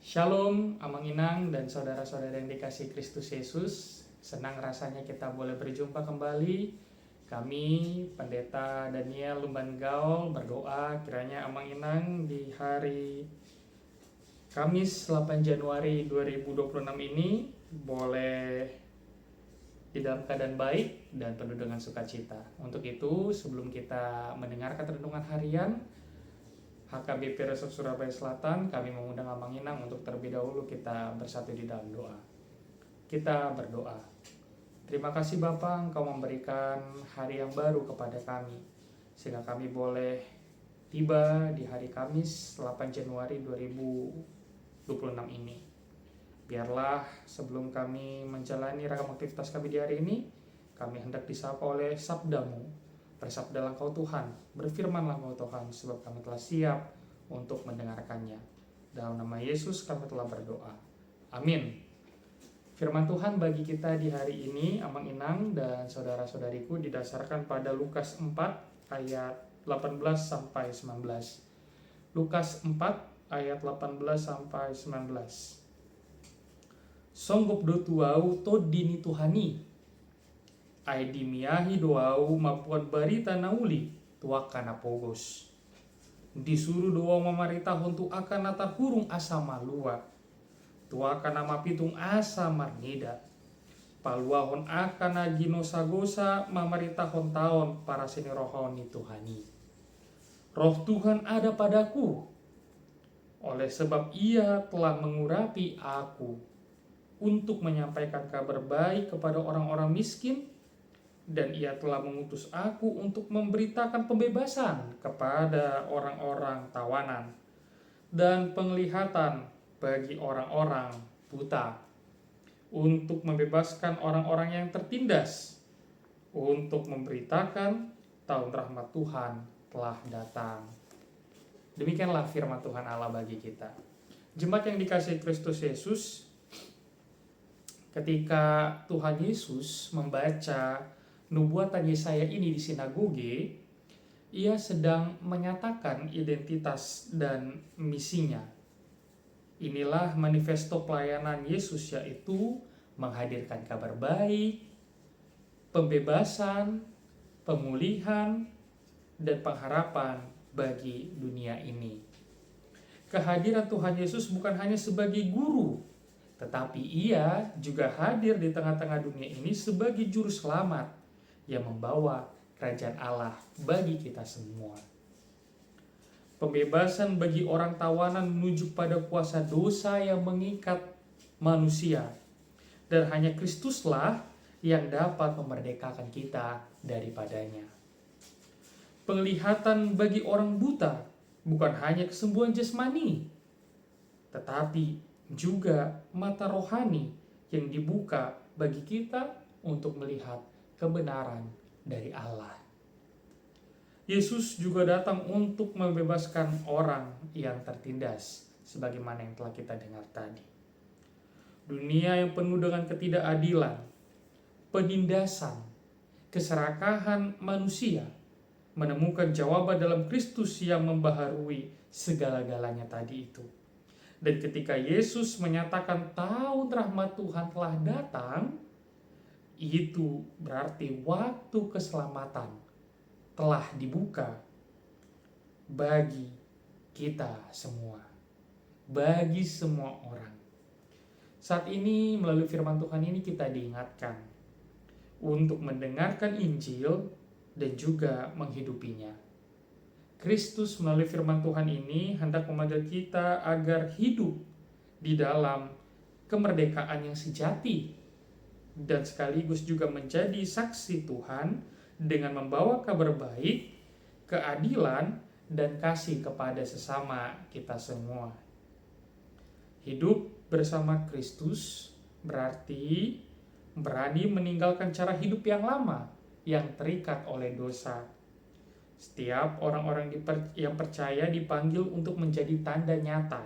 Shalom, Amang Inang dan saudara-saudara yang dikasihi Kristus Yesus. Senang rasanya kita boleh berjumpa kembali. Kami, Pendeta Daniel Lumban Gaul, berdoa kiranya Amang Inang di hari Kamis 8 Januari 2026 ini boleh di dalam keadaan baik dan penuh dengan sukacita. Untuk itu, sebelum kita mendengarkan renungan harian HKBP Resort Surabaya Selatan, kami mengundang Amang Inang untuk terlebih dahulu kita bersatu di dalam doa. Kita berdoa. Terima kasih Bapa, Engkau memberikan hari yang baru kepada kami, sehingga kami boleh tiba di hari Kamis 8 Januari 2026 ini. Biarlah sebelum kami menjalani ragam aktivitas kami di hari ini, kami hendak disapa oleh sabda-Mu. Bersabdalah Engkau Tuhan, berfirmanlah Engkau Tuhan, sebab kami telah siap untuk mendengarkannya. Dalam nama Yesus kami telah berdoa. Amin. Firman Tuhan bagi kita di hari ini, Amang Inang dan saudara-saudariku, didasarkan pada Lukas 4 ayat 18 sampai 19. Lukas 4 ayat 18 sampai 19. Songgop do tuau to dini Tuhani. Ai dimiahi doau mapuan barita nauli tuakana pogos. Disuruh doau mamarita hontu akan natar hurung asa malua. Tuakana mapitung asa marnida. Paluahon akan agino sagosa mamarita hontaon para seni rohoni Tuhani. Roh Tuhan ada padaku. Oleh sebab ia telah mengurapi aku untuk menyampaikan kabar baik kepada orang-orang miskin, dan ia telah mengutus aku untuk memberitakan pembebasan kepada orang-orang tawanan dan penglihatan bagi orang-orang buta, untuk membebaskan orang-orang yang tertindas, untuk memberitakan tahun rahmat Tuhan telah datang. Demikianlah firman Tuhan Allah bagi kita. Jemaat yang dikasihi Kristus Yesus, ketika Tuhan Yesus membaca nubuatan Yesaya ini di sinagoge, ia sedang menyatakan identitas dan misinya. Inilah manifesto pelayanan Yesus, yaitu menghadirkan kabar baik, pembebasan, pemulihan, dan pengharapan bagi dunia ini. Kehadiran Tuhan Yesus bukan hanya sebagai guru, tetapi ia juga hadir di tengah-tengah dunia ini sebagai juru selamat yang membawa kerajaan Allah bagi kita semua. Pembebasan bagi orang tawanan menuju pada kuasa dosa yang mengikat manusia. Dan hanya Kristuslah yang dapat memerdekakan kita daripadanya. Penglihatan bagi orang buta bukan hanya kesembuhan jasmani, tetapi juga mata rohani yang dibuka bagi kita untuk melihat kebenaran dari Allah. Yesus juga datang untuk membebaskan orang yang tertindas, sebagaimana yang telah kita dengar tadi. Dunia yang penuh dengan ketidakadilan, penindasan, keserakahan manusia, menemukan jawaban dalam Kristus yang membaharui segala-galanya tadi itu. Dan ketika Yesus menyatakan tahun rahmat Tuhan telah datang, itu berarti waktu keselamatan telah dibuka bagi kita semua, bagi semua orang. Saat ini melalui firman Tuhan ini kita diingatkan untuk mendengarkan Injil dan juga menghidupinya. Kristus melalui firman Tuhan ini hendak memanggil kita agar hidup di dalam kemerdekaan yang sejati dan sekaligus juga menjadi saksi Tuhan dengan membawa kabar baik, keadilan, dan kasih kepada sesama kita semua. Hidup bersama Kristus berarti berani meninggalkan cara hidup yang lama yang terikat oleh dosa. Setiap orang-orang yang percaya dipanggil untuk menjadi tanda nyata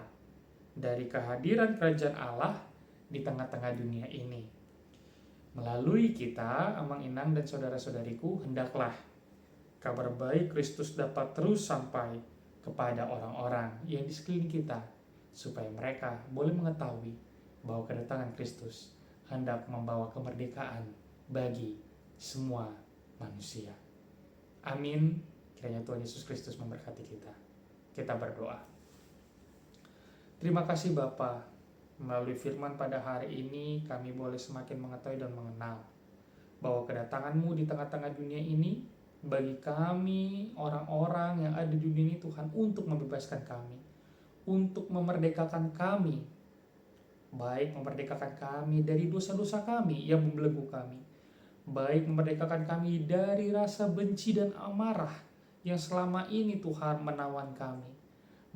dari kehadiran kerajaan Allah di tengah-tengah dunia ini. Melalui kita, Amang Inang dan saudara-saudariku, hendaklah kabar baik Kristus dapat terus sampai kepada orang-orang yang di sekeliling kita, supaya mereka boleh mengetahui bahwa kedatangan Kristus hendak membawa kemerdekaan bagi semua manusia. Amin. Kiranya Tuhan Yesus Kristus memberkati kita. Kita berdoa. Terima kasih Bapa. Melalui firman pada hari ini kami boleh semakin mengetahui dan mengenal bahwa kedatangan-Mu di tengah-tengah dunia ini bagi kami orang-orang yang ada di dunia ini Tuhan untuk membebaskan kami, untuk memerdekakan kami, baik memerdekakan kami dari dosa-dosa kami yang membelenggu kami, baik memerdekakan kami dari rasa benci dan amarah yang selama ini Tuhan menawan kami,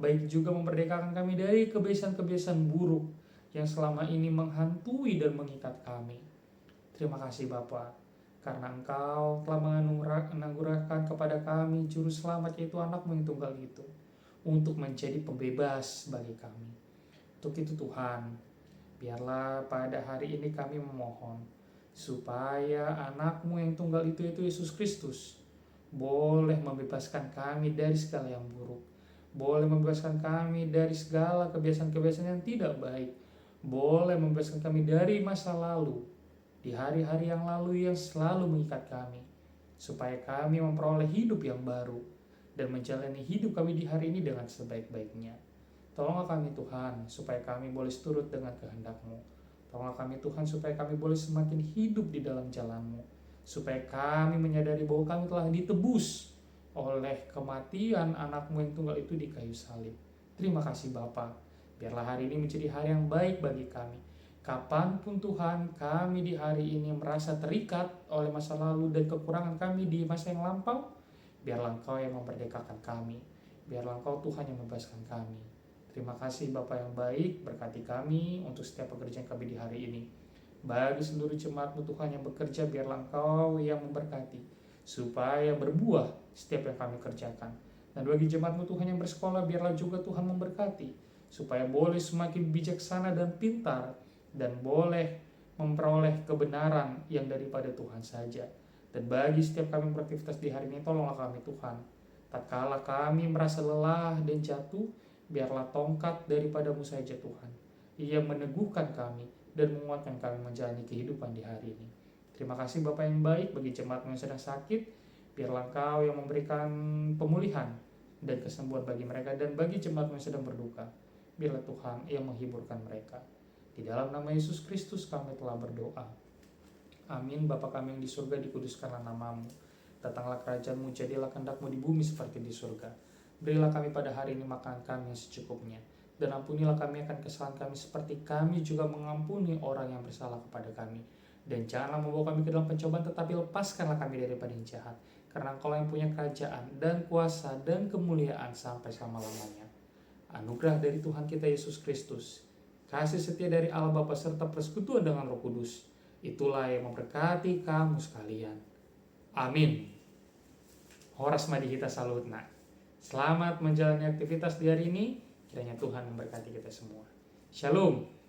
baik juga memerdekakan kami dari kebiasaan-kebiasaan buruk yang selama ini menghantui dan mengikat kami. Terima kasih Bapa, karena Engkau telah menganugerahkan kepada kami Juru Selamat, yaitu anak-Mu yang tunggal itu, untuk menjadi pembebas bagi kami. Untuk itu Tuhan, biarlah pada hari ini kami memohon, supaya anak-Mu yang tunggal itu, yaitu Yesus Kristus, boleh membebaskan kami dari segala yang buruk, boleh membebaskan kami dari segala kebiasaan-kebiasaan yang tidak baik, boleh membebaskan kami dari masa lalu, di hari-hari yang lalu yang selalu mengikat kami, supaya kami memperoleh hidup yang baru dan menjalani hidup kami di hari ini dengan sebaik-baiknya. Tolonglah kami Tuhan, supaya kami boleh seturut dengan kehendak-Mu. Tolonglah kami Tuhan, supaya kami boleh semakin hidup di dalam jalan-Mu, supaya kami menyadari bahwa kami telah ditebus oleh kematian anak-Mu yang tunggal itu di kayu salib. Terima kasih Bapa. Biarlah hari ini menjadi hari yang baik bagi kami. Kapanpun Tuhan kami di hari ini merasa terikat oleh masa lalu dan kekurangan kami di masa yang lampau, biarlah Engkau yang memerdekakan kami. Biarlah Engkau Tuhan yang membebaskan kami. Terima kasih Bapa yang baik, berkati kami untuk setiap pekerjaan kami di hari ini. Bagi seluruh jemaat-Mu Tuhan yang bekerja, biarlah Engkau yang memberkati, supaya berbuah setiap yang kami kerjakan. Dan bagi jemaat-Mu Tuhan yang bersekolah, biarlah juga Tuhan memberkati, supaya boleh semakin bijaksana dan pintar, dan boleh memperoleh kebenaran yang daripada Tuhan saja. Dan bagi setiap kami beraktivitas di hari ini, tolonglah kami Tuhan. Tatkala kami merasa lelah dan jatuh, biarlah tongkat daripada-Mu saja Tuhan, Ia meneguhkan kami dan menguatkan kami menjalani kehidupan di hari ini. Terima kasih Bapa yang baik. Bagi jemaat-Mu yang sedang sakit, biarlah Engkau yang memberikan pemulihan dan kesembuhan bagi mereka. Dan bagi jemaat-Mu yang sedang berduka, biarlah Tuhan yang menghiburkan mereka. Di dalam nama Yesus Kristus kami telah berdoa. Amin. Bapa kami yang di surga, dikuduskanlah namamu. Datanglah kerajaan-Mu, jadilah kehendak-Mu di bumi seperti di surga. Berilah kami pada hari ini makanan kami yang secukupnya. Dan ampunilah kami akan kesalahan kami seperti kami juga mengampuni orang yang bersalah kepada kami. Dan janganlah membawa kami ke dalam pencobaan, tetapi lepaskanlah kami daripada yang jahat. Karena Engkau yang punya kerajaan dan kuasa dan kemuliaan sampai selama-lamanya. Anugerah dari Tuhan kita Yesus Kristus, kasih setia dari Allah Bapa serta persekutuan dengan Roh Kudus, itulah yang memberkati kamu sekalian. Amin. Horas Madihita Salutna. Selamat menjalani aktivitas di hari ini. Kiranya Tuhan memberkati kita semua. Shalom.